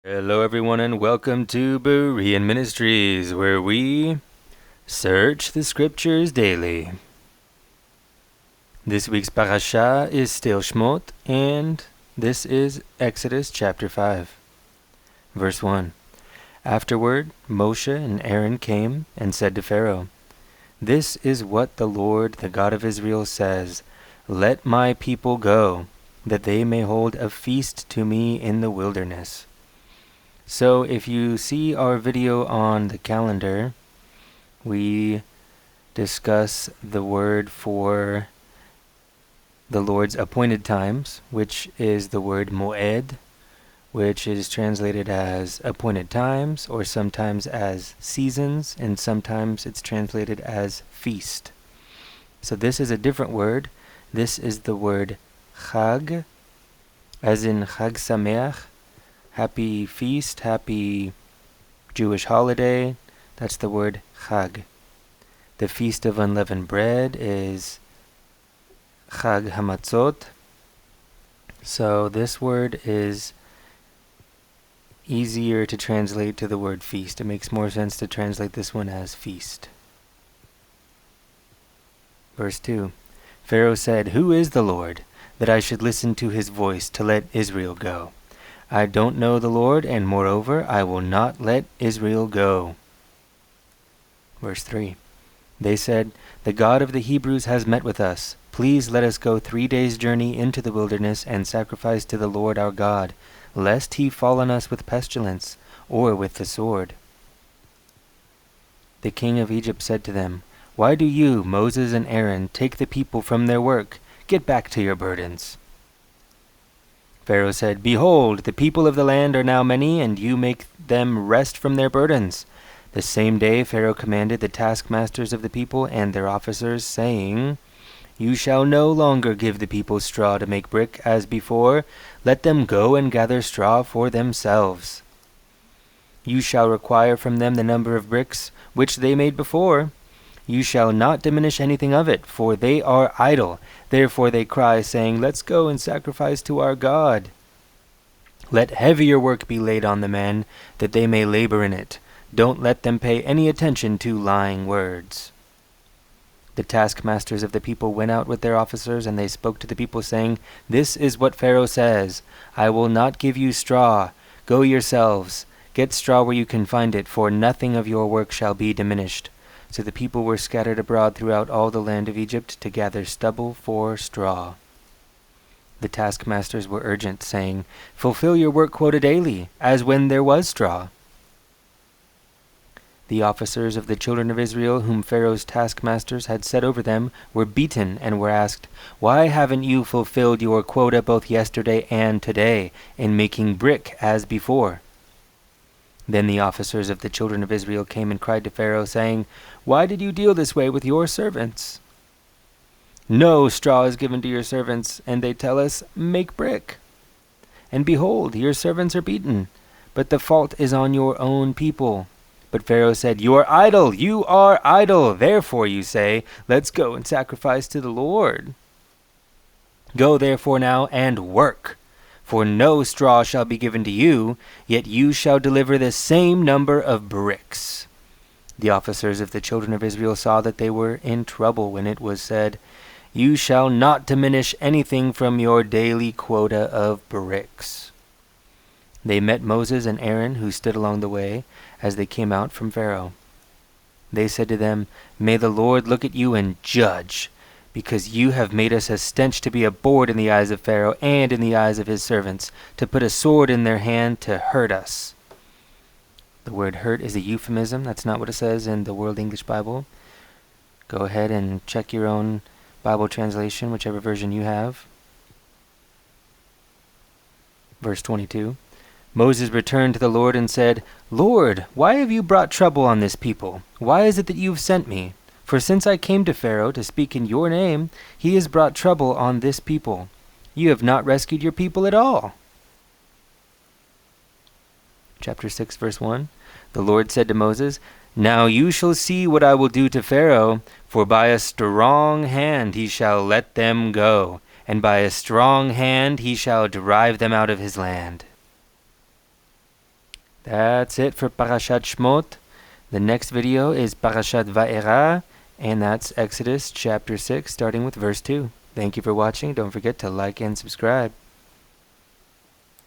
Hello, everyone, and welcome to Berean Ministries, where we search the scriptures daily. This week's Parashat is still Shemot, and this is Exodus chapter 5, verse 1. Afterward, Moshe and Aaron came and said to Pharaoh, "This is what the Lord, the God of Israel, says, Let my people go, that they may hold a feast to me in the wilderness." So if you see our video on the calendar, we discuss the word for the Lord's appointed times, which is the word moed, which is translated as appointed times, or sometimes as seasons, and sometimes it's translated as feast. So this is a different word. This is the word chag, as in Chag Sameach, happy feast, happy Jewish holiday. That's the word Chag. The Feast of Unleavened Bread is Chag Hamatzot. So this word is easier to translate to the word feast. It makes more sense to translate this one as feast. Verse 2. Pharaoh said, "Who is the Lord, that I should listen to his voice to let Israel go? I don't know the Lord, and moreover, I will not let Israel go." Verse 3. They said, "The God of the Hebrews has met with us. Please let us go 3 days' journey into the wilderness and sacrifice to the Lord our God, lest he fall on us with pestilence or with the sword." The king of Egypt said to them, "Why do you, Moses and Aaron, take the people from their work? Get back to your burdens." Pharaoh said, "Behold, the people of the land are now many, and you make them rest from their burdens." The same day Pharaoh commanded the taskmasters of the people and their officers, saying, "You shall no longer give the people straw to make brick as before. Let them go and gather straw for themselves. You shall require from them the number of bricks which they made before. You shall not diminish anything of it, for they are idle. Therefore they cry, saying, 'Let's go and sacrifice to our God.' Let heavier work be laid on the men, that they may labor in it. Don't let them pay any attention to lying words." The taskmasters of the people went out with their officers, and they spoke to the people, saying, "This is what Pharaoh says, I will not give you straw. Go yourselves. Get straw where you can find it, for nothing of your work shall be diminished." So the people were scattered abroad throughout all the land of Egypt to gather stubble for straw. The taskmasters were urgent, saying, "Fulfill your work quota daily, as when there was straw." The officers of the children of Israel, whom Pharaoh's taskmasters had set over them, were beaten and were asked, "Why haven't you fulfilled your quota both yesterday and today, in making brick as before?" Then the officers of the children of Israel came and cried to Pharaoh, saying, "Why did you deal this way with your servants? No straw is given to your servants, and they tell us, 'Make brick.' And behold, your servants are beaten, but the fault is on your own people." But Pharaoh said, "You are idle, you are idle. Therefore you say, 'Let's go and sacrifice to the Lord.' Go therefore now and work. For no straw shall be given to you, yet you shall deliver the same number of bricks." The officers of the children of Israel saw that they were in trouble when it was said, "You shall not diminish anything from your daily quota of bricks." They met Moses and Aaron, who stood along the way, as they came out from Pharaoh. They said to them, "May the Lord look at you and judge, because you have made us a stench to be abhorred in the eyes of Pharaoh and in the eyes of his servants, to put a sword in their hand to hurt us." The word hurt is a euphemism. That's not what it says in the World English Bible. Go ahead and check your own Bible translation, whichever version you have. Verse 22. Moses returned to the Lord and said, "Lord, why have you brought trouble on this people? Why is it that you have sent me? For since I came to Pharaoh to speak in your name, he has brought trouble on this people. You have not rescued your people at all." Chapter 6, verse 1. The Lord said to Moses, "Now you shall see what I will do to Pharaoh, for by a strong hand he shall let them go, and by a strong hand he shall drive them out of his land." That's it for Parashat Shemot. The next video is Parashat Va'era, and that's Exodus chapter 6, starting with verse 2. Thank you for watching. Don't forget to like and subscribe.